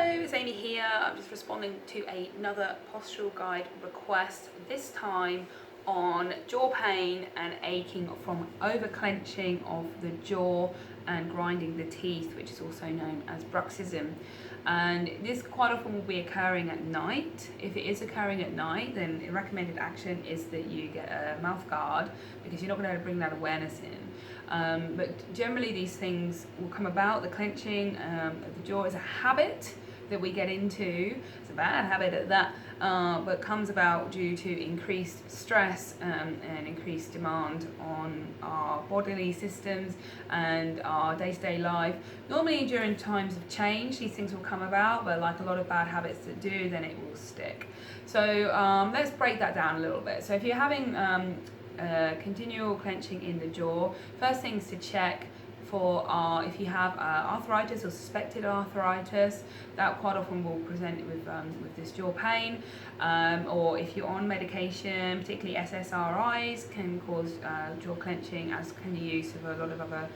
it's Amy here. I'm just responding to another postural guide request, this time on jaw pain and aching from over clenching of the jaw and grinding the teeth, which is also known as bruxism. And this quite often will be occurring at night. If it is occurring at night, then the recommended action is that you get a mouth guard, because you're not going to bring that awareness in. But generally these things will come about. The clenching of the jaw is a habit that we get into. It's a bad habit at that, but comes about due to increased stress and increased demand on our bodily systems and our day-to-day life. Normally during times of change these things will come about, but like a lot of bad habits that do, then it will stick. So let's break that down a little bit. So if you're having continual clenching in the jaw, first things to check for if you have arthritis or suspected arthritis, that quite often will present with this jaw pain, or if you're on medication, particularly SSRIs can cause jaw clenching, as can the use of a lot of other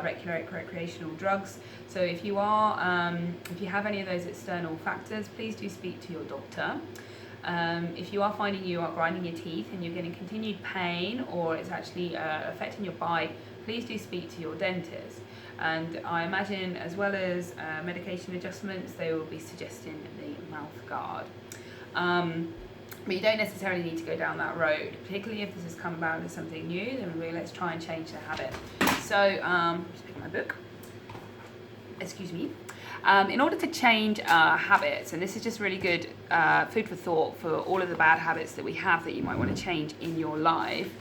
recreational drugs. So if you have any of those external factors, please do speak to your doctor. If you are finding you are grinding your teeth and you're getting continued pain, or it's actually affecting your bite, please do speak to your dentist. And I imagine, as well as medication adjustments, they will be suggesting the mouth guard. But you don't necessarily need to go down that road, particularly if this has come about as something new. Then really, let's try and change the habit. So just pick my book. Excuse me. In order to change habits, and this is just really good food for thought for all of the bad habits that we have that you might want to change in your life,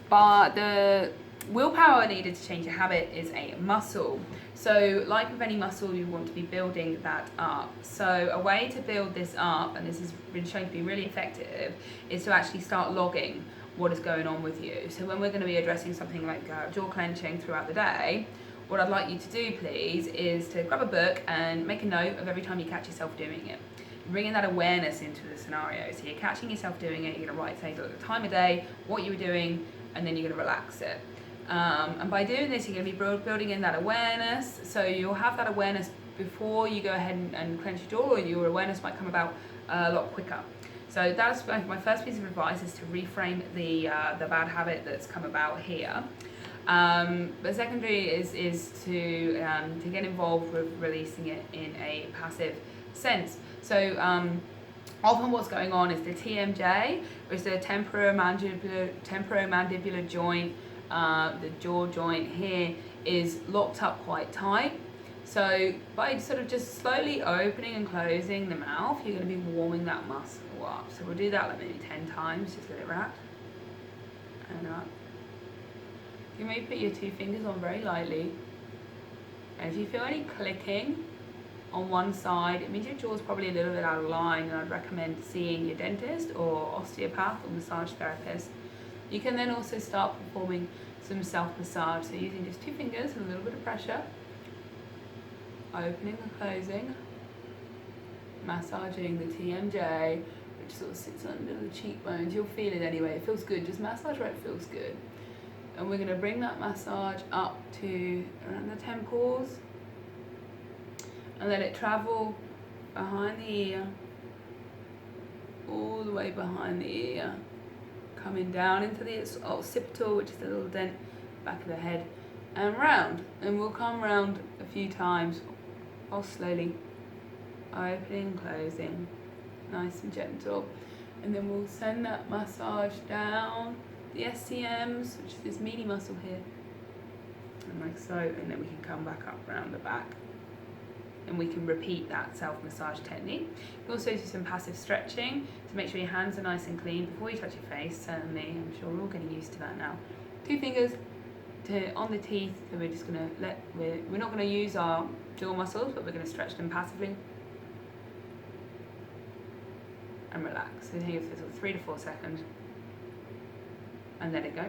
but the willpower needed to change a habit is a muscle. So like with any muscle, you want to be building that up. So a way to build this up, and this has been shown to be really effective, is to actually start logging what is going on with you. So when we're going to be addressing something like jaw clenching throughout the day, what I'd like you to do, please, is to grab a book and make a note of every time you catch yourself doing it. Bringing that awareness into the scenario. So you're catching yourself doing it, you're going to write, say, the time of day, what you were doing, and then you're going to relax it. And by doing this, you're going to be building in that awareness. So you'll have that awareness before you go ahead and clench your jaw, or your awareness might come about a lot quicker. So that's my first piece of advice, is to reframe the bad habit that's come about here. But secondary is to get involved with releasing it in a passive sense. So often what's going on is the TMJ, which is the temporomandibular joint. The jaw joint here is locked up quite tight. So by sort of just slowly opening and closing the mouth, you're going to be warming that muscle up. So we'll do that like maybe 10 times, just let it wrap and up. You may put your 2 fingers on very lightly, and if you feel any clicking on one side, it means your jaw's probably a little bit out of line, and I'd recommend seeing your dentist or osteopath or massage therapist. You can then also start performing some self-massage, so using just 2 fingers and a little bit of pressure, opening and closing, massaging the TMJ, which sort of sits under the cheekbones. You'll feel it anyway, it feels good, just massage where it feels good. And we're going to bring that massage up to around the temples and let it travel behind the ear, all the way behind the ear, coming down into the occipital, which is the little dent back of the head, and round. And we'll come round a few times, all slowly, opening and closing, nice and gentle. And then we'll send that massage down the SCMs, which is this meaty muscle here, and like so, and then we can come back up round the back, and we can repeat that self-massage technique. You can also do some passive stretching to make sure your hands are nice and clean before you touch your face. Certainly, I'm sure we're all getting used to that now. 2 fingers on the teeth, so we're just going to we're not going to use our jaw muscles, but we're going to stretch them passively and relax. So here for 3 to 4 seconds, and let it go.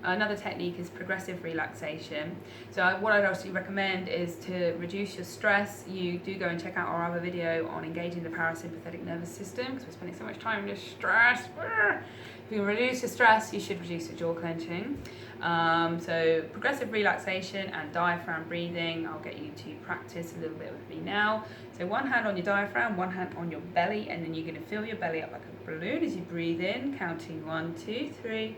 Another technique is progressive relaxation. So what I'd actually recommend is to reduce your stress. You do go and check out our other video on engaging the parasympathetic nervous system, because we're spending so much time in stress. If you reduce your stress, you should reduce your jaw clenching. So progressive relaxation and diaphragm breathing. I'll get you to practice a little bit with me now. So one hand on your diaphragm, one hand on your belly, and then you're going to fill your belly up like a balloon as you breathe in, counting 1, 2, 3.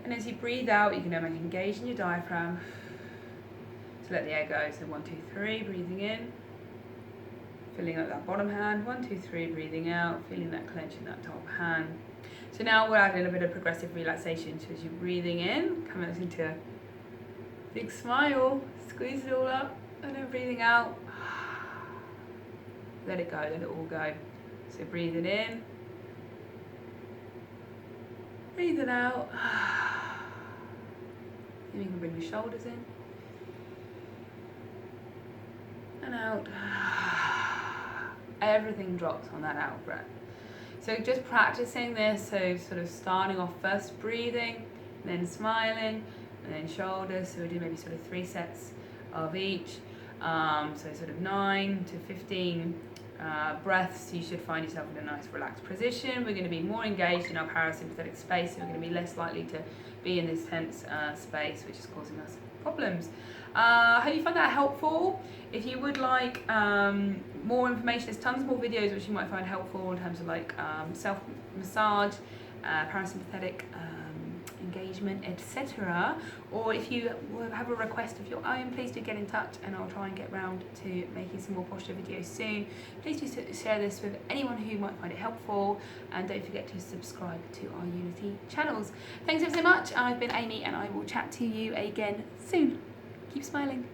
And as you breathe out, you're going to engage in your diaphragm to let the air go. So 1, 2, 3, breathing in, filling up that bottom hand. 1, 2, 3, breathing out, feeling that clench in that top hand. So now we're adding a bit of progressive relaxation. So as you're breathing in, come out into a big smile, squeeze it all up, and then breathing out, let it go, let it all go. So breathing in, breathing out. Then you can bring your shoulders in and out. Everything drops on that out breath. So just practicing this, so sort of starting off first breathing, then smiling, and then shoulders. So we do maybe sort of 3 sets of each. So sort of 9 to 15 breaths. You should find yourself in a nice relaxed position. We're going to be more engaged in our parasympathetic space, so we're going to be less likely to be in this tense space, which is causing us problems. I hope you found that helpful. If you would like more information, there's tons more videos which you might find helpful in terms of like self-massage, parasympathetic engagement, etc. Or if you have a request of your own, please do get in touch and I'll try and get round to making some more posture videos soon. Please do share this with anyone who might find it helpful, and don't forget to subscribe to our Unity channels. Thanks ever so much. I've been Amy and I will chat to you again soon. Keep smiling.